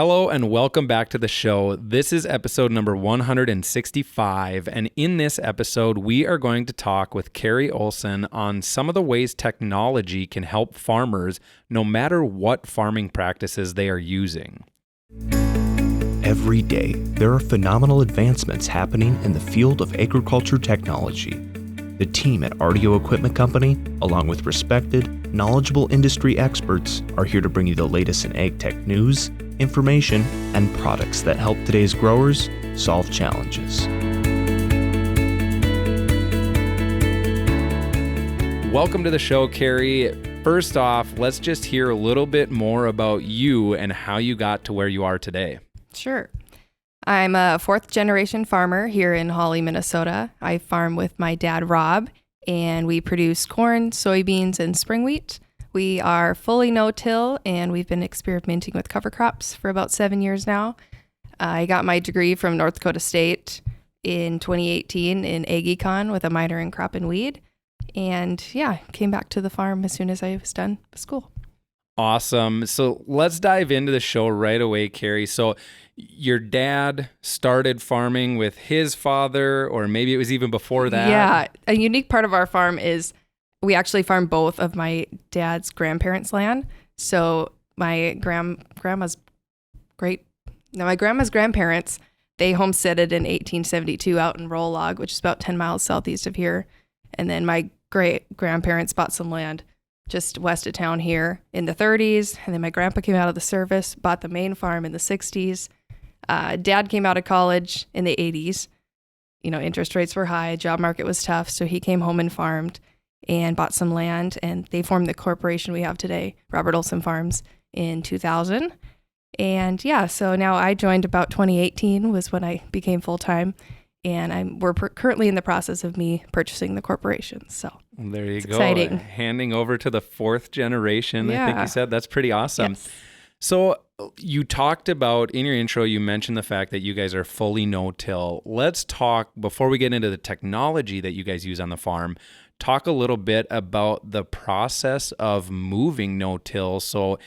Hello and welcome back to the show. This is episode number 165, and in this episode, we are going to talk with Kari Olson on some of the ways technology can help farmers no matter what farming practices they are using. Every day, there are phenomenal advancements happening in the field of agriculture technology. The team at RDO Equipment Company, along with respected, knowledgeable industry experts, are here to bring you the latest in ag tech news, information, and products that help today's growers solve challenges. Welcome to the show, Kari. First off, let's just hear a little bit more about you and how you got to where you are today. Sure. I'm a fourth generation farmer here in Hawley, Minnesota. I farm with my dad, Rob, and we produce corn, soybeans, and spring wheat. We are fully no-till, and we've been experimenting with cover crops for about 7 years now. I got my degree from North Dakota State in 2018 in Ag Econ with a minor in crop and weed. And yeah, came back to the farm as soon as I was done with school. Awesome. So let's dive into the show right away, Kari. So your dad started farming with his father, or maybe it was even before that. Yeah, a unique part of our farm is we actually farm both of my dad's grandparents' land. So my grandma's grandparents, they homesteaded in 1872 out in Rolog, which is about 10 miles southeast of here. And then my great-grandparents bought some land just west of town here in the 30s. And then my grandpa came out of the service, bought the main farm in the 60s. Dad came out of college in the 80s. You know, interest rates were high, job market was tough. So he came home and farmed and bought some land. And they formed the corporation we have today, Robert Olson Farms, in 2000. And yeah, so now I joined about 2018 was when I became full-time. And we're currently in the process of me purchasing the corporation. So there you go. Exciting. Handing over to the fourth generation, Yeah. I think you said. That's pretty awesome. Yes. So you talked about, in your intro, you mentioned the fact that you guys are fully no-till. Let's talk, before we get into the technology that you guys use on the farm, talk a little bit about the process of moving no-till. So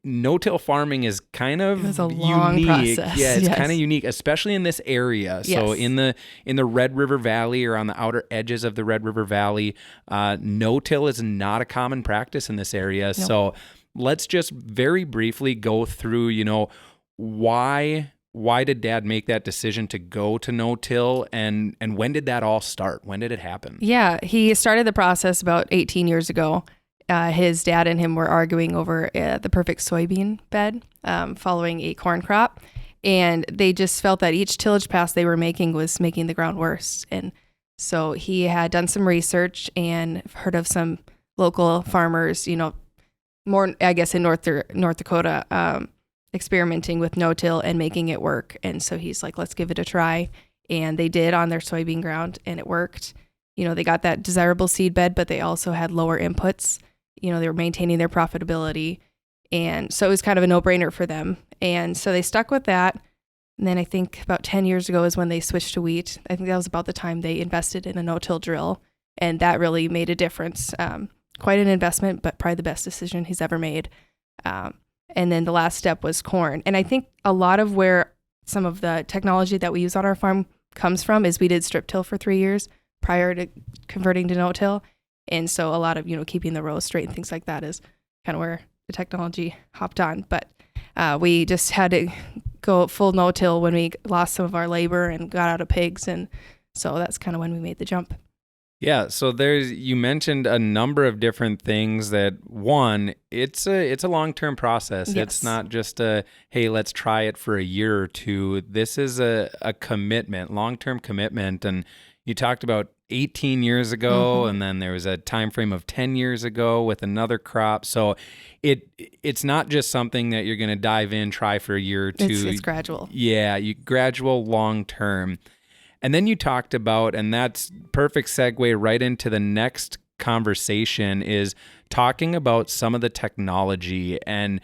no-till farming is kind of It was a long unique. process. Yeah, it's Yes. kind of unique, especially in this area. So Yes. in the Red River Valley or on the outer edges of the Red River Valley, no-till is not a common practice in this area. Nope. So let's just very briefly go through, why did Dad make that decision to go to no-till, and when did that all start? When did it happen? Yeah, he started the process about 18 years ago. His dad and him were arguing over the perfect soybean bed following a corn crop. And they just felt that each tillage pass they were making was making the ground worse. And so he had done some research and heard of some local farmers, more, I guess, in North Dakota, experimenting with no-till and making it work. And so he's like, let's give it a try. And they did on their soybean ground, and it worked. They got that desirable seed bed, but they also had lower inputs. They were maintaining their profitability. And so it was kind of a no-brainer for them. And so they stuck with that. And then I think about 10 years ago is when they switched to wheat. I think that was about the time they invested in a no-till drill. And that really made a difference. Quite an investment, but probably the best decision he's ever made. And then the last step was corn. And I think a lot of where some of the technology that we use on our farm comes from is we did strip till for 3 years prior to converting to no-till. And so a lot of, keeping the rows straight and things like that is kind of where the technology hopped on. But we just had to go full no-till when we lost some of our labor and got out of pigs. And so that's kind of when we made the jump. Yeah, so you mentioned a number of different things that, one, it's a long-term process. Yes. It's not just hey, let's try it for a year or two. This is a commitment, long-term commitment. And you talked about 18 years ago, and then there was a time frame of 10 years ago with another crop. So it's not just something that you're going to dive in, try for a year or two. It's gradual. Yeah, gradual, long-term. And then you talked about, and that's perfect segue right into the next conversation, is talking about some of the technology. And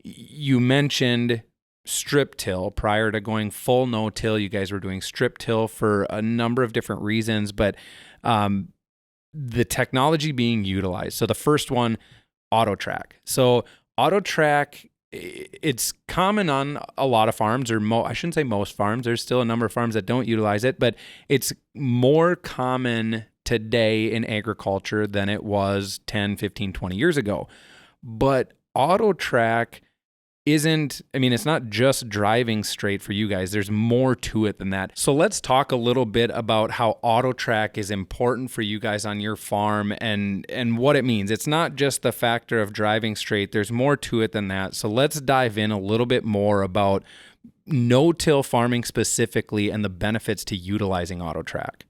you mentioned strip till prior to going full no-till. You guys were doing strip till for a number of different reasons, but the technology being utilized. So the first one, AutoTrack. So AutoTrack it's common on a lot of farms, or I shouldn't say most farms. There's still a number of farms that don't utilize it, but it's more common today in agriculture than it was 10, 15, 20 years ago. But AutoTrack it's not just driving straight for you guys. There's more to it than that. So let's talk a little bit about how AutoTrack is important for you guys on your farm and what it means. It's not just the factor of driving straight. There's more to it than that. So let's dive in a little bit more about no-till farming specifically and the benefits to utilizing AutoTrack.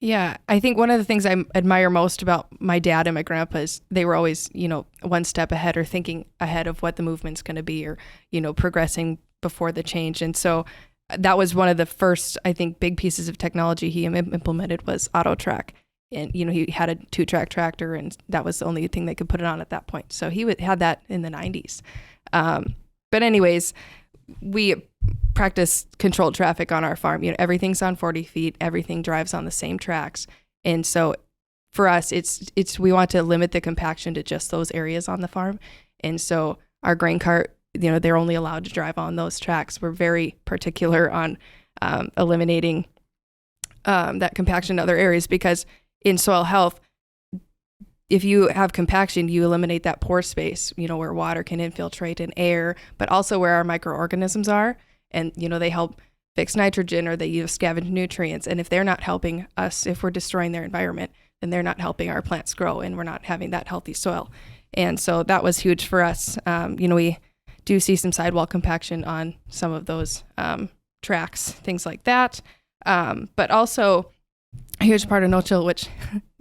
Yeah, I think one of the things I admire most about my dad and my grandpa is they were always, one step ahead or thinking ahead of what the movement's going to be, or, progressing before the change. And so that was one of the first, I think, big pieces of technology he implemented was AutoTrack. And, he had a 2-track tractor, and that was the only thing they could put it on at that point. So he had that in the 90s. But anyways, we practice controlled traffic on our farm. Everything's on 40 feet. Everything drives on the same tracks. And so for us, we want to limit the compaction to just those areas on the farm. And so our grain cart, they're only allowed to drive on those tracks. We're very particular on eliminating that compaction in other areas, because in soil health, if you have compaction, you eliminate that pore space, where water can infiltrate and air, but also where our microorganisms are. And, they help fix nitrogen, or they scavenge nutrients. And if they're not helping us, if we're destroying their environment, then they're not helping our plants grow, and we're not having that healthy soil. And so that was huge for us. We do see some sidewall compaction on some of those tracks, things like that. But also a huge part of no-till, which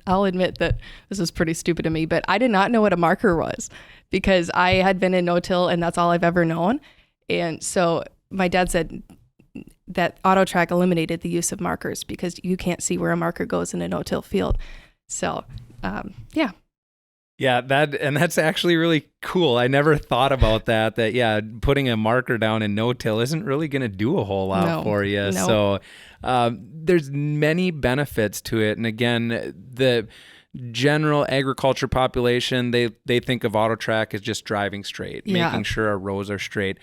I'll admit that this is pretty stupid of me, but I did not know what a marker was, because I had been in no-till and that's all I've ever known. And so my dad said that AutoTrack eliminated the use of markers, because you can't see where a marker goes in a no-till field. So, yeah. Yeah, that's actually really cool. I never thought about that, putting a marker down in no-till isn't really going to do a whole lot for you. No. So there's many benefits to it. And again, the general agriculture population, they think of AutoTrack as just driving straight, making sure our rows are straight.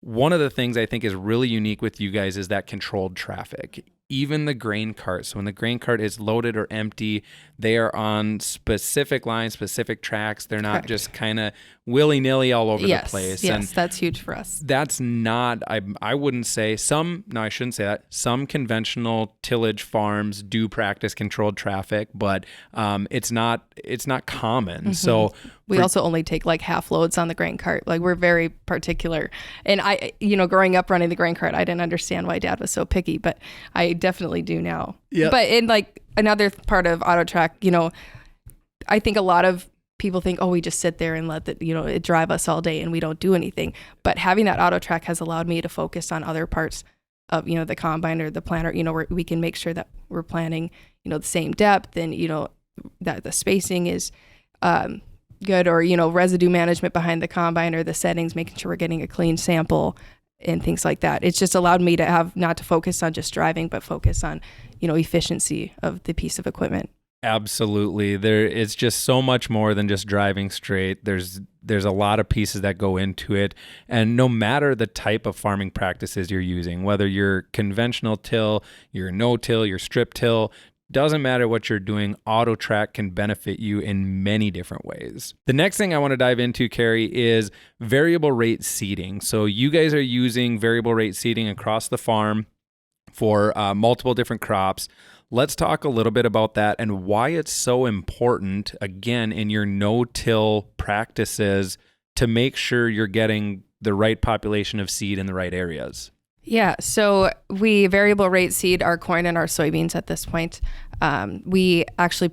One of the things I think is really unique with you guys is that controlled traffic. Even the grain cart. So when the grain cart is loaded or empty, they are on specific lines, specific tracks. They're not just kind of willy-nilly all over the place. Yes, that's huge for us. That's not, I wouldn't say I shouldn't say that. Some conventional tillage farms do practice controlled traffic, but it's not common. Mm-hmm. So we also only take like half loads on the grain cart. Like, we're very particular. And I, growing up running the grain cart, I didn't understand why Dad was so picky, but I definitely do now. Yep. But in like another part of AutoTrack, I think a lot of people think, we just sit there and let it drive us all day and we don't do anything. But having that AutoTrack has allowed me to focus on other parts of, the combine or the planter, where we can make sure that we're planting, the same depth, and, that the spacing is good, or, residue management behind the combine, or the settings, making sure we're getting a clean sample and things like that. It's just allowed me to have not to focus on just driving, but focus on, efficiency of the piece of equipment. Absolutely. It's just so much more than just driving straight. There's a lot of pieces that go into it. And no matter the type of farming practices you're using, whether you're conventional till, you're no-till, you're strip till, doesn't matter what you're doing, AutoTrack can benefit you in many different ways. The next thing I want to dive into, Kari, is variable rate seeding. So you guys are using variable rate seeding across the farm for multiple different crops. Let's talk a little bit about that and why it's so important, again, in your no-till practices to make sure you're getting the right population of seed in the right areas. Yeah, so we variable rate seed our corn and our soybeans at this point. We actually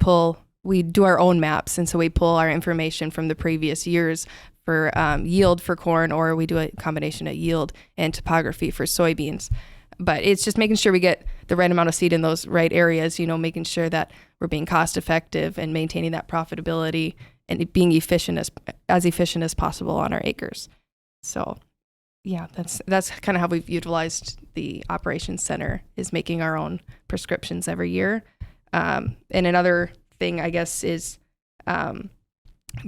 we do our own maps, and so we pull our information from the previous years for yield for corn, or we do a combination of yield and topography for soybeans. But it's just making sure we get the right amount of seed in those right areas, making sure that we're being cost effective and maintaining that profitability and being as efficient as possible on our acres. So yeah, that's kind of how we've utilized the operations center, is making our own prescriptions every year. And another thing, I guess, is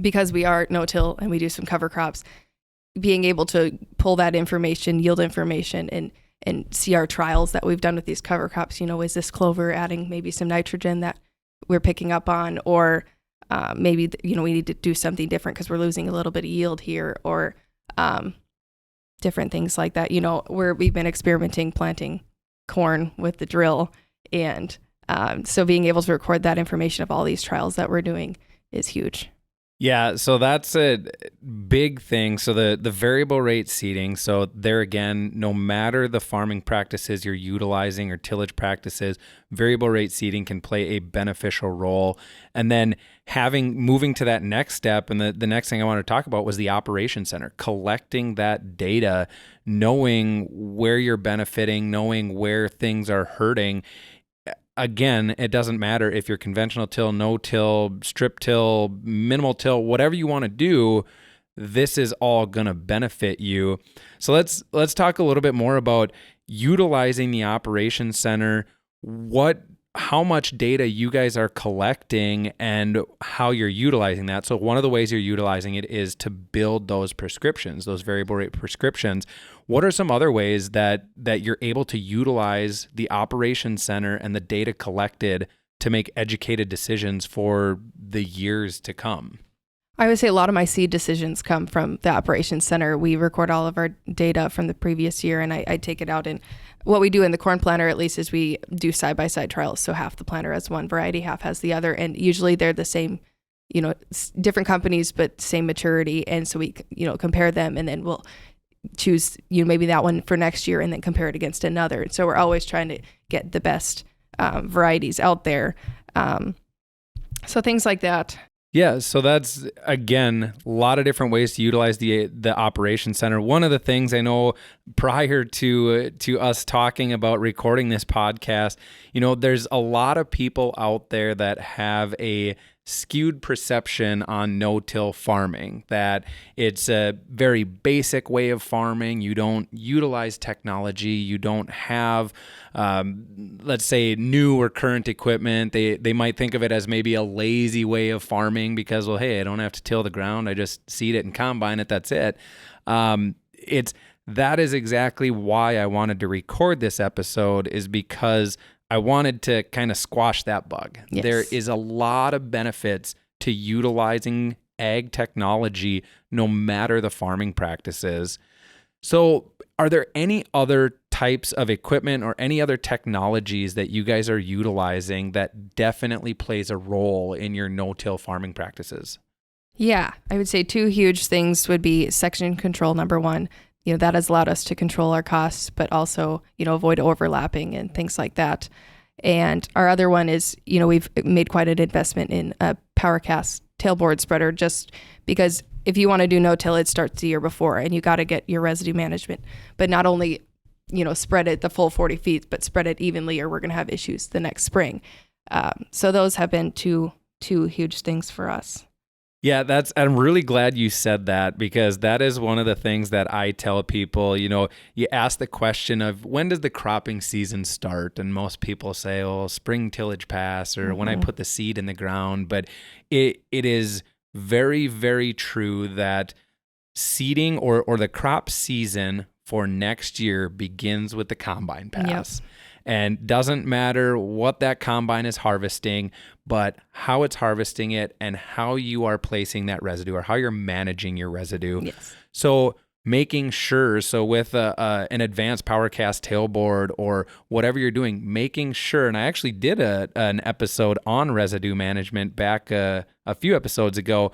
because we are no-till and we do some cover crops, being able to pull that information, yield information, and see our trials that we've done with these cover crops. Is this clover adding maybe some nitrogen that we're picking up on, or maybe we need to do something different because we're losing a little bit of yield here, or different things like that. We've been experimenting planting corn with the drill, and so being able to record that information of all these trials that we're doing is huge. Yeah, so that's a big thing. So the variable rate seeding, so there again, no matter the farming practices you're utilizing or tillage practices, variable rate seeding can play a beneficial role. And then moving to that next step, and the next thing I want to talk about was the operation center, collecting that data, knowing where you're benefiting, knowing where things are hurting. Again, it doesn't matter if you're conventional till, no-till, strip till, minimal till, whatever you want to do, this is all going to benefit you. So let's talk a little bit more about utilizing the operations center, how much data you guys are collecting and how you're utilizing that. So one of the ways you're utilizing it is to build those prescriptions, those variable rate prescriptions. What are some other ways that you're able to utilize the operations center and the data collected to make educated decisions for the years to come? I would say a lot of my seed decisions come from the operations center. We record all of our data from the previous year, and I take it out. And what we do in the corn planter, at least, is we do side-by-side trials. So half the planter has one variety, half has the other. And usually they're the same, different companies, but same maturity. And so we, compare them, and then we'll choose, maybe that one for next year and then compare it against another. So we're always trying to get the best varieties out there. So things like that. Yeah, so that's, again, a lot of different ways to utilize the operations center. One of the things I know prior to us talking about recording this podcast, there's a lot of people out there that have a skewed perception on no-till farming, that it's a very basic way of farming. You don't utilize technology. You don't have, let's say, new or current equipment. They might think of it as maybe a lazy way of farming because, well, hey, I don't have to till the ground. I just seed it and combine it. That's it. That is exactly why I wanted to record this episode, is because I wanted to kind of squash that bug. Yes. There is a lot of benefits to utilizing ag technology, no matter the farming practices. So are there any other types of equipment or any other technologies that you guys are utilizing that definitely plays a role in your no-till farming practices? Yeah, I would say two huge things would be section control, number one. That has allowed us to control our costs, but also, avoid overlapping and things like that. And our other one is, we've made quite an investment in a PowerCast tailboard spreader, just because if you want to do no-till, it starts the year before, and you got to get your residue management. But not only, spread it the full 40 feet, but spread it evenly, or we're going to have issues the next spring. So those have been two huge things for us. Yeah, I'm really glad you said that, because that is one of the things that I tell people. You ask the question of when does the cropping season start? And most people say, oh, spring tillage pass, or when I put the seed in the ground. But it is very, very true that seeding or the crop season for next year begins with the combine pass. Yep. And doesn't matter what that combine is harvesting, but how it's harvesting it and how you are placing that residue, or how you're managing your residue. Yes. So making sure, with an advanced PowerCast tailboard or whatever you're doing, making sure, and I actually did an episode on residue management back a few episodes ago,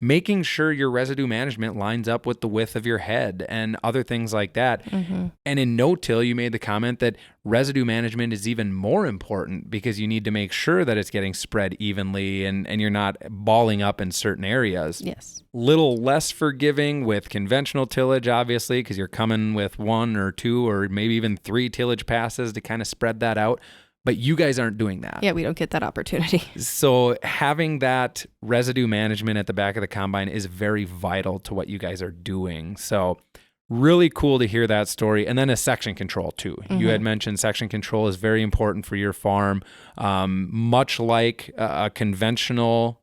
making sure your residue management lines up with the width of your head and other things like that. Mm-hmm. And in no-till, you made the comment that residue management is even more important, because you need to make sure that it's getting spread evenly and you're not balling up in certain areas. Yes. Little less forgiving with conventional tillage, obviously, because you're coming with 1 or 2 or maybe even 3 tillage passes to kind of spread that out. But you guys aren't doing that. Yeah, we don't get that opportunity. So having that residue management at the back of the combine is very vital to what you guys are doing. So really cool to hear that story. And then a section control too. Mm-hmm. You had mentioned section control is very important for your farm. Much like a conventional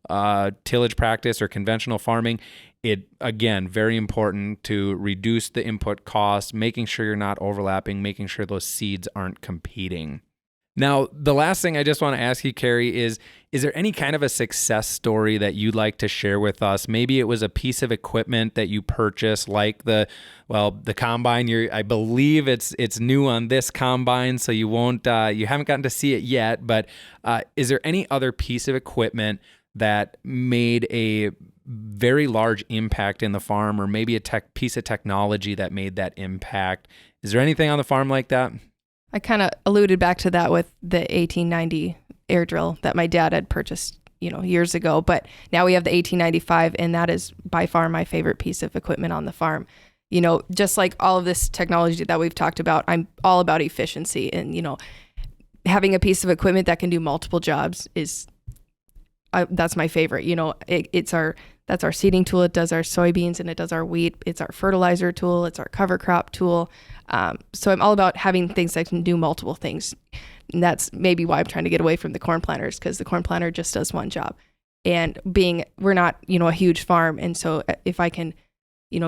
tillage practice or conventional farming, it, again, very important to reduce the input costs, making sure you're not overlapping, making sure those seeds aren't competing. Now, the last thing I just want to ask you, Kari, is there any kind of a success story that you'd like to share with us? Maybe it was a piece of equipment that you purchased, like the combine. I believe it's new on this combine, so you haven't gotten to see it yet. But is there any other piece of equipment that made a very large impact in the farm, or maybe a piece of technology that made that impact? Is there anything on the farm like that? I kind of alluded back to that with the 1890 air drill that my dad had purchased, years ago. But now we have the 1895, and that is by far my favorite piece of equipment on the farm. Just like all of this technology that we've talked about, I'm all about efficiency, and having a piece of equipment that can do multiple jobs is that's my favorite. That's our seeding tool. It does our soybeans and it does our wheat. It's our fertilizer tool. It's our cover crop tool. So I'm all about having things that can do multiple things. And that's maybe why I'm trying to get away from the corn planters, because the corn planter just does one job. And we're not, a huge farm. And so if I can,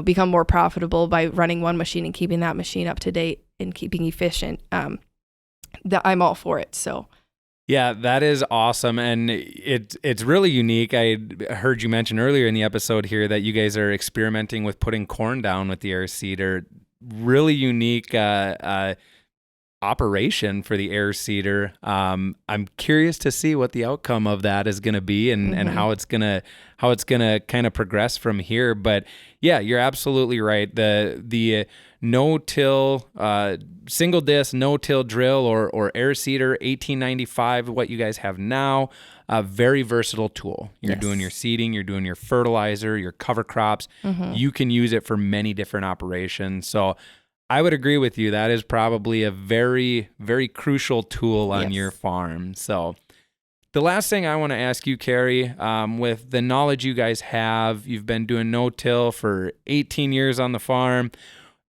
become more profitable by running one machine and keeping that machine up to date and keeping efficient, that I'm all for it. So. Yeah, that is awesome. And it's really unique. I heard you mention earlier in the episode here that you guys are experimenting with putting corn down with the air seeder. Really unique operation for the air seeder. I'm curious to see what the outcome of that is going to be and how it's gonna kind of progress from here. But yeah, you're absolutely right. The NoTill single disc NoTill drill or air seeder 1895, what you guys have now, a very versatile tool. You're doing your seeding, you're doing your fertilizer, your cover crops. You can use it for many different operations. So I would agree with you. That is probably a very, very crucial tool on your farm. So the last thing I want to ask you, Kari, with the knowledge you guys have, you've been doing no-till for 18 years on the farm.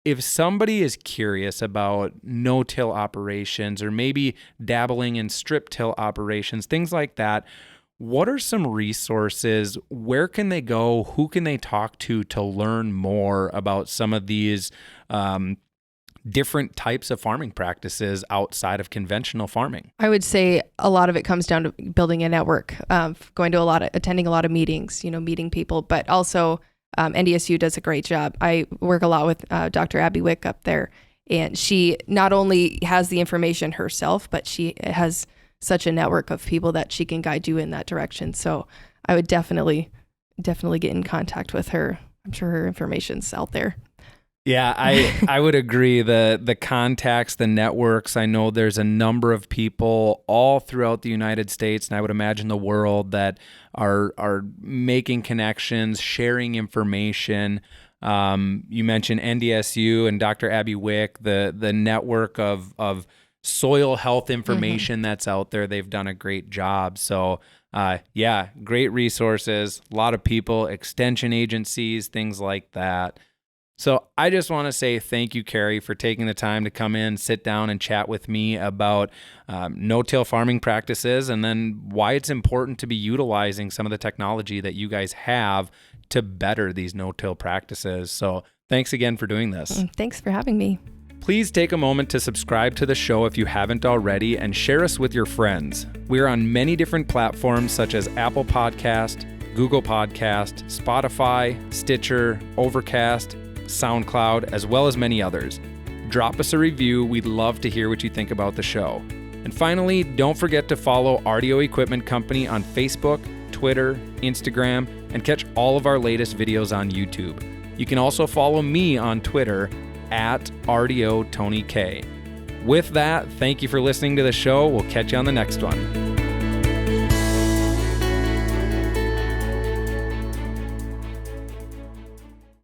If somebody is curious about no-till operations or maybe dabbling in strip-till operations, things like that, what are some resources? Where can they go? Who can they talk to learn more about some of these different types of farming practices outside of conventional farming? I would say a lot of it comes down to building a network, attending a lot of meetings, meeting people, but also NDSU does a great job. I work a lot with Dr. Abby Wick up there, and she not only has the information herself, but she has such a network of people that she can guide you in that direction. So I would definitely get in contact with her. I'm sure her information's out there. Yeah, I would agree. The contacts, the networks, I know there's a number of people all throughout the United States, and I would imagine the world, that are making connections, sharing information. You mentioned NDSU and Dr. Abby Wick, the network of soil health information that's out there. They've done a great job. So great resources, a lot of people, extension agencies, things like that. So I just want to say thank you, Kari, for taking the time to come in, sit down, and chat with me about no-till farming practices, and then why it's important to be utilizing some of the technology that you guys have to better these no-till practices. So thanks again for doing this. Thanks for having me. Please take a moment to subscribe to the show if you haven't already, and share us with your friends. We're on many different platforms such as Apple Podcast, Google Podcast, Spotify, Stitcher, Overcast, SoundCloud, as well as many others. Drop us a review. We'd love to hear what you think about the show. And finally, don't forget to follow RDO Equipment Company on Facebook, Twitter, Instagram, and catch all of our latest videos on YouTube. You can also follow me on Twitter at RDO Tony K. With that, thank you for listening to the show. We'll catch you on the next one.